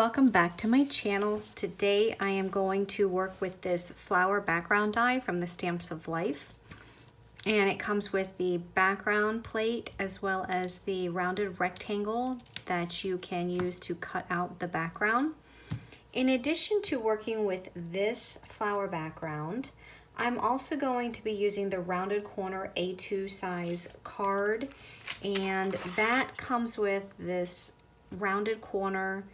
welcome back to my channel. Today I am going to work with this flower background die from the Stamps of Life. And it comes with the background plate as well as the rounded rectangle that you can use to cut out the background. In addition to working with this flower background, I'm also going to be using the rounded corner A2 size card, and that comes with this rounded corner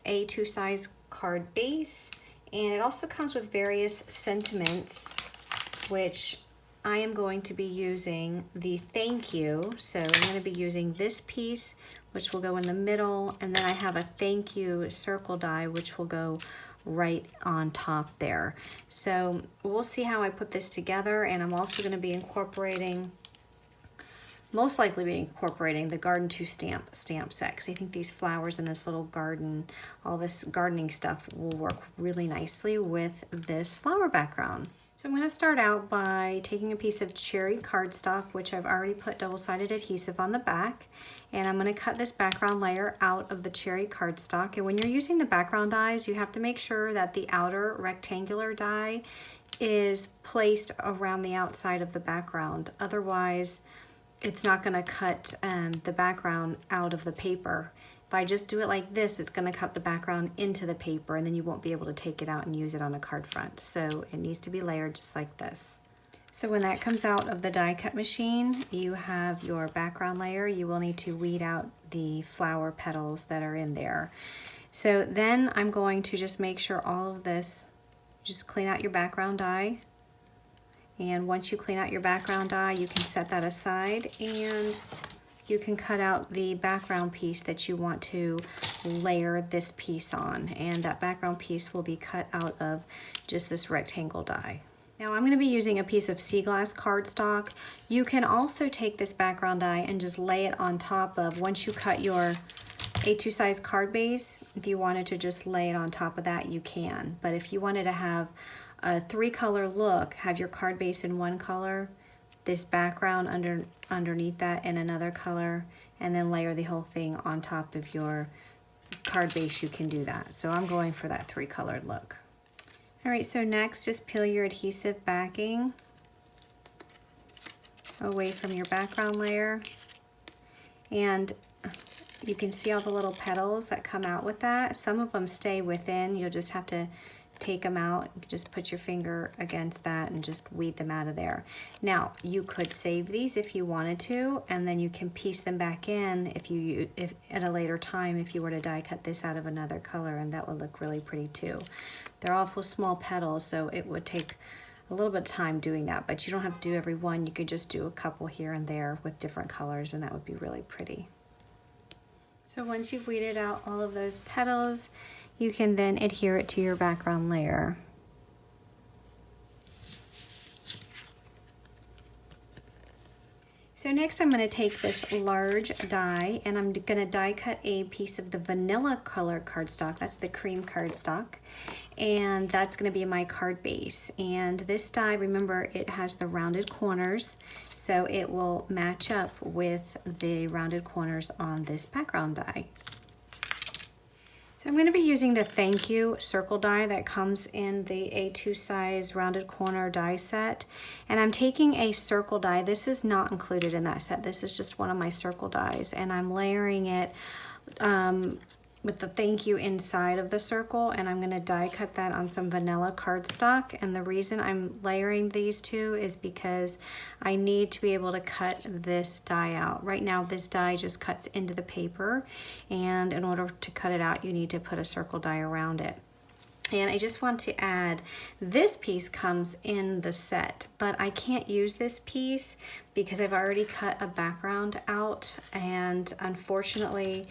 A2 size card base, and it also comes with various sentiments, which I am going to be using the thank you. So I'm going to be using this piece, which will go in the middle, and then I have a thank you circle die, which will go right on top there. So we'll see how I put this together, and I'm also going to be incorporating, most likely be incorporating the Garden to stamp set, because I think these flowers in this little garden, all this gardening stuff will work really nicely with this flower background. So I'm going to start out by taking a piece of cherry cardstock, which I've already put double-sided adhesive on the back, and I'm going to cut this background layer out of the cherry cardstock. And when you're using the background dies, you have to make sure that the outer rectangular die is placed around the outside of the background. Otherwise, it's not going to cut the background out of the paper. If I just do it like this, it's going to cut the background into the paper, and then you won't be able to take it out and use it on a card front. So it needs to be layered just like this. So when that comes out of the die cut machine, you have your background layer. You will need to weed out the flower petals that are in there. So then I'm going to just make sure all of this, just clean out your background die. And once you clean out your background die, you can set that aside, and you can cut out the background piece that you want to layer this piece on. And that background piece will be cut out of just this rectangle die. Now I'm going to be using a piece of sea glass cardstock. You can also take this background die and just lay it on top of, once you cut your A2 size card base, if you wanted to just lay it on top of that, you can. But if you wanted to have a 3-color look, have your card base in one color, this background underneath that in another color, and then layer the whole thing on top of your card base, you can do that. So I'm going for that 3-colored look. All right, so next, just peel your adhesive backing away from your background layer. And you can see all the little petals that come out with that. Some of them stay within. You'll just have to take them out. Just put your finger against that and just weed them out of there. Now, you could save these if you wanted to, and then you can piece them back in if at a later time, if you were to die cut this out of another color, and that would look really pretty too. They're awful small petals, so it would take a little bit of time doing that, but you don't have to do every one. You could just do a couple here and there with different colors, and that would be really pretty. So once you've weeded out all of those petals, you can then adhere it to your background layer. So next I'm going to take this large die, and I'm going to die cut a piece of the vanilla color cardstock. That's the cream cardstock, and that's going to be my card base. And this die, remember, it has the rounded corners, so it will match up with the rounded corners on this background die. So I'm going to be using the thank you circle die that comes in the A2 size rounded corner die set, and I'm taking a circle die. This is not included in that set. This is just one of my circle dies, and I'm layering it with the thank you inside of the circle, and I'm going to die cut that on some vanilla cardstock. And the reason I'm layering these two is because I need to be able to cut this die out. Right now this die just cuts into the paper, and in order to cut it out you need to put a circle die around it. And I just want to add, this piece comes in the set, but I can't use this piece because I've already cut a background out, and unfortunately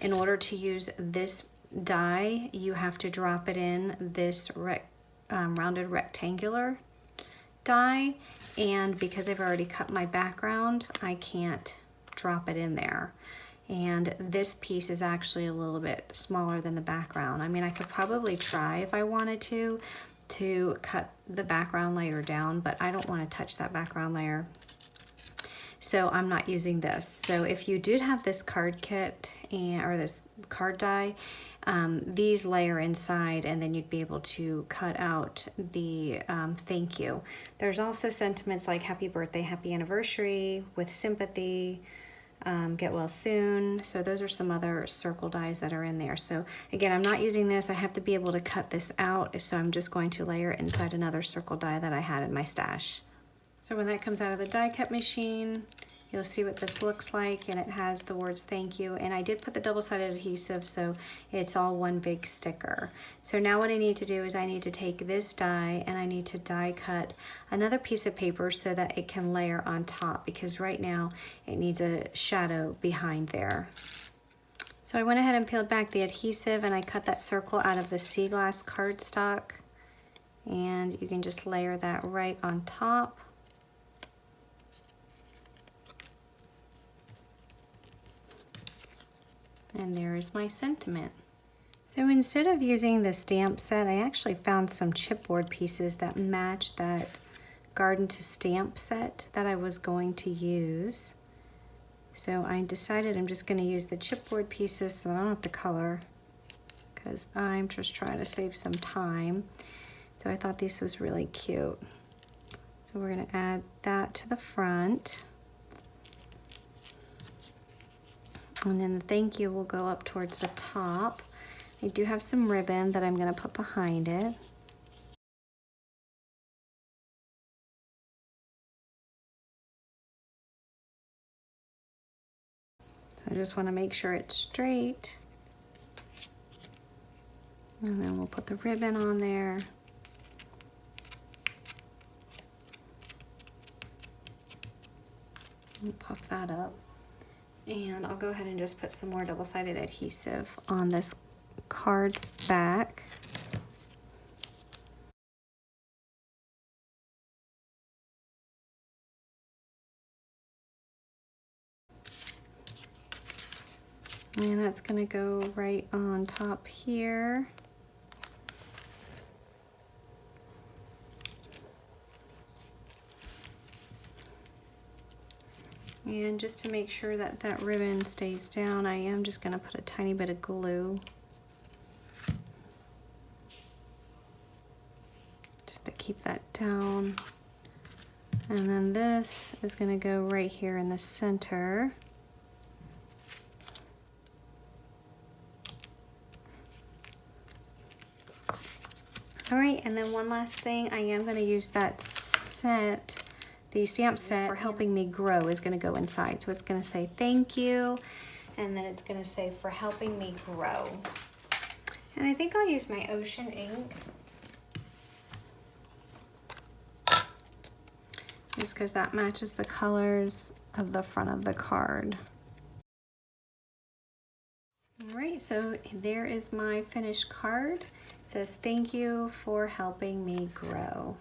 in order to use this die, you have to drop it in this rounded rectangular die, and because I've already cut my background, I can't drop it in there. And this piece is actually a little bit smaller than the background. I mean, I could probably try if I wanted to cut the background layer down, but I don't want to touch that background layer. So I'm not using this. So if you did have this card kit or this card die these layer inside, and then you'd be able to cut out the thank you. There's also sentiments like happy birthday, happy anniversary, with sympathy, get well soon. So those are some other circle dies that are in there. So again, I'm not using this. I have to be able to cut this out. So I'm just going to layer it inside another circle die that I had in my stash. So when that comes out of the die cut machine, you'll see what this looks like, and it has the words thank you. And I did put the double-sided adhesive, so it's all one big sticker. So now what I need to do is I need to take this die and I need to die cut another piece of paper so that it can layer on top, because right now it needs a shadow behind there. So I went ahead and peeled back the adhesive, and I cut that circle out of the sea glass cardstock, and you can just layer that right on top. And there is my sentiment. So instead of using the stamp set, I actually found some chipboard pieces that match that garden to stamp set that I was going to use. So I decided I'm just going to use the chipboard pieces so I don't have to color, because I'm just trying to save some time. So I thought this was really cute. So we're going to add that to the front. And then the thank you will go up towards the top. I do have some ribbon that I'm going to put behind it. So I just want to make sure it's straight. And then we'll put the ribbon on there. And puff that up. And I'll go ahead and just put some more double-sided adhesive on this card back. And that's going to go right on top here. And just to make sure that that ribbon stays down, I am just going to put a tiny bit of glue just to keep that down. And then this is going to go right here in the center. All right, and then one last thing, I am going to use that set, the stamp set for helping me grow is going to go inside. So it's going to say thank you, and then it's going to say for helping me grow. And I think I'll use my ocean ink, just because that matches the colors of the front of the card. All right, so there is my finished card. It says thank you for helping me grow.